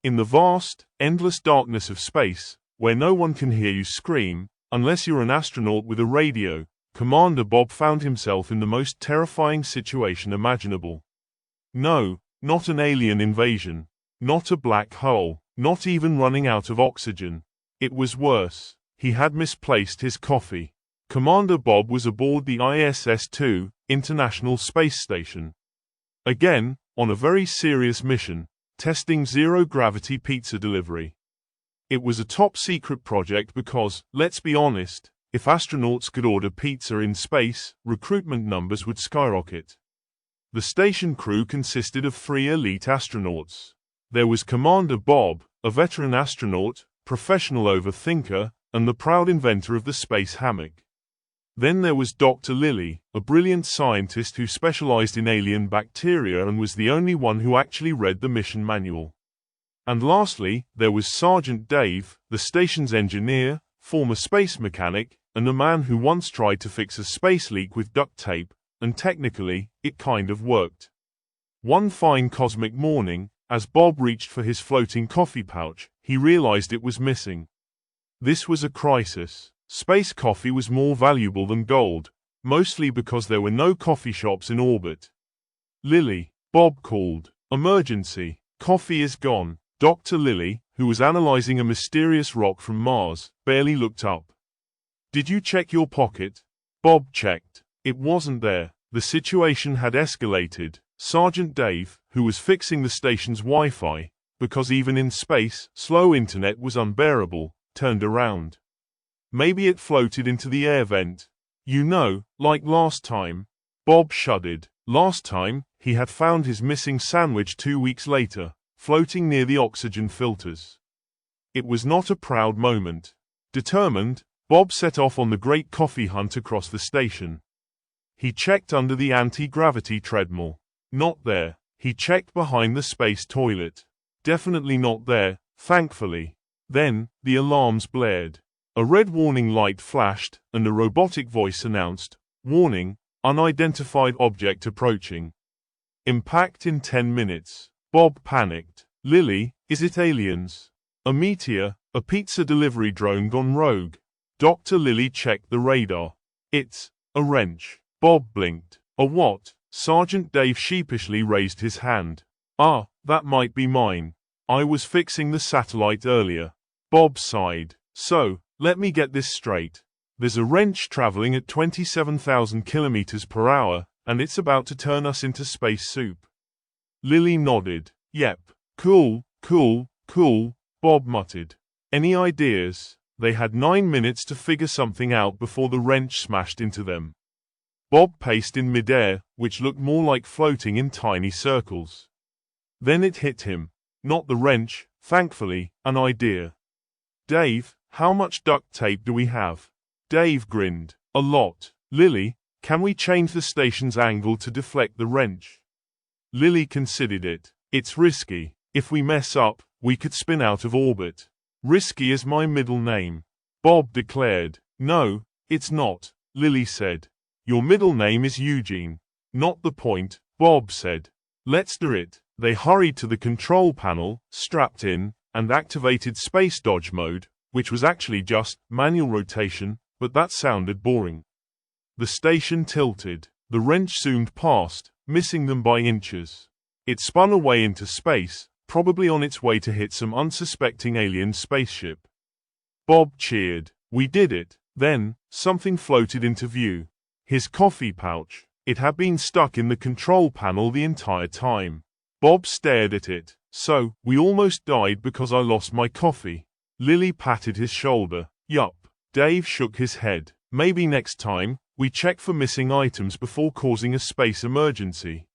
In the vast, endless darkness of space, where no one can hear you scream, unless you're an astronaut with a radio, Commander Bob found himself in the most terrifying situation imaginable. No, not an alien invasion. Not a black hole. Not even running out of oxygen. It was worse. He had misplaced his coffee. Commander Bob was aboard the ISS-2 International Space Station. Again, on a very serious mission, testing zero-gravity pizza delivery. It was a top-secret project because, let's be honest, if astronauts could order pizza in space, recruitment numbers would skyrocket. The station crew consisted of 3 elite astronauts. There was Commander Bob, a veteran astronaut, professional overthinker, and the proud inventor of the space hammock. Then there was Dr. Lily, a brilliant scientist who specialized in alien bacteria and was the only one who actually read the mission manual. And lastly, there was Sergeant Dave, the station's engineer, former space mechanic, and a man who once tried to fix a space leak with duct tape, and technically, it kind of worked. One fine cosmic morning, as Bob reached for his floating coffee pouch, he realized it was missing. This was a crisis. Space coffee was more valuable than gold, mostly because there were no coffee shops in orbit. Lily, Bob called. Emergency. Coffee is gone. Dr. Lily, who was analyzing a mysterious rock from Mars, barely looked up. Did you check your pocket? Bob checked. It wasn't there. The situation had escalated. Sergeant Dave, who was fixing the station's Wi-Fi, because even in space, slow internet was unbearable, turned around. Maybe it floated into the air vent. You know, like last time. Bob shuddered. Last time, he had found his missing sandwich 2 weeks later, floating near the oxygen filters. It was not a proud moment. Determined, Bob set off on the great coffee hunt across the station. He checked under the anti-gravity treadmill. Not there. He checked behind the space toilet. Definitely not there, thankfully. Then, the alarms blared. A red warning light flashed, and a robotic voice announced, "Warning, unidentified object approaching. Impact in 10 minutes. Bob panicked. Lily, is it aliens? A meteor? A pizza delivery drone gone rogue? Dr. Lily checked the radar. It's a wrench. Bob blinked. A what? Sergeant Dave sheepishly raised his hand. Ah, that might be mine. I was fixing the satellite earlier. Bob sighed. So, let me get this straight. There's a wrench traveling at 27,000 kilometers per hour, and it's about to turn us into space soup. Lily nodded. Yep. Cool, cool, cool, Bob muttered. Any ideas? They had 9 minutes to figure something out before the wrench smashed into them. Bob paced in midair, which looked more like floating in tiny circles. Then it hit him. Not the wrench, thankfully, an idea. Dave, how much duct tape do we have? Dave grinned. A lot. Lily, can we change the station's angle to deflect the wrench? Lily considered it. It's risky. If we mess up, we could spin out of orbit. Risky is my middle name. Bob declared. No, it's not, Lily said. Your middle name is Eugene. Not the point, Bob said. Let's do it. They hurried to the control panel, strapped in, and activated space dodge mode, which was actually just manual rotation, but that sounded boring. The station tilted. The wrench zoomed past, missing them by inches. It spun away into space, probably on its way to hit some unsuspecting alien spaceship. Bob cheered. We did it. Then, something floated into view. His coffee pouch. It had been stuck in the control panel the entire time. Bob stared at it. So, we almost died because I lost my coffee. Lily patted his shoulder. Yup. Dave shook his head. Maybe next time, we check for missing items before causing a space emergency.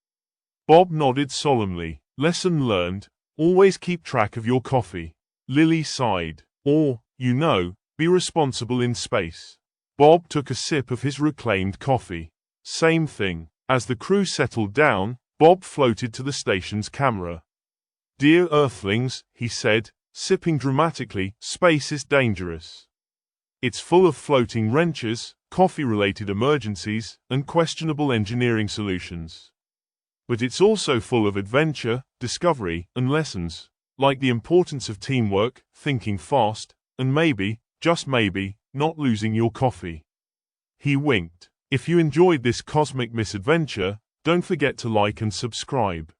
Bob nodded solemnly. Lesson learned. Always keep track of your coffee. Lily sighed. Or, you know, be responsible in space. Bob took a sip of his reclaimed coffee. Same thing. As the crew settled down, Bob floated to the station's camera. Dear Earthlings, he said, sipping dramatically, space is dangerous. It's full of floating wrenches, coffee-related emergencies, and questionable engineering solutions. But it's also full of adventure, discovery, and lessons. like the importance of teamwork, thinking fast, and maybe, just maybe, not losing your coffee. He winked. If you enjoyed this cosmic misadventure, don't forget to like and subscribe.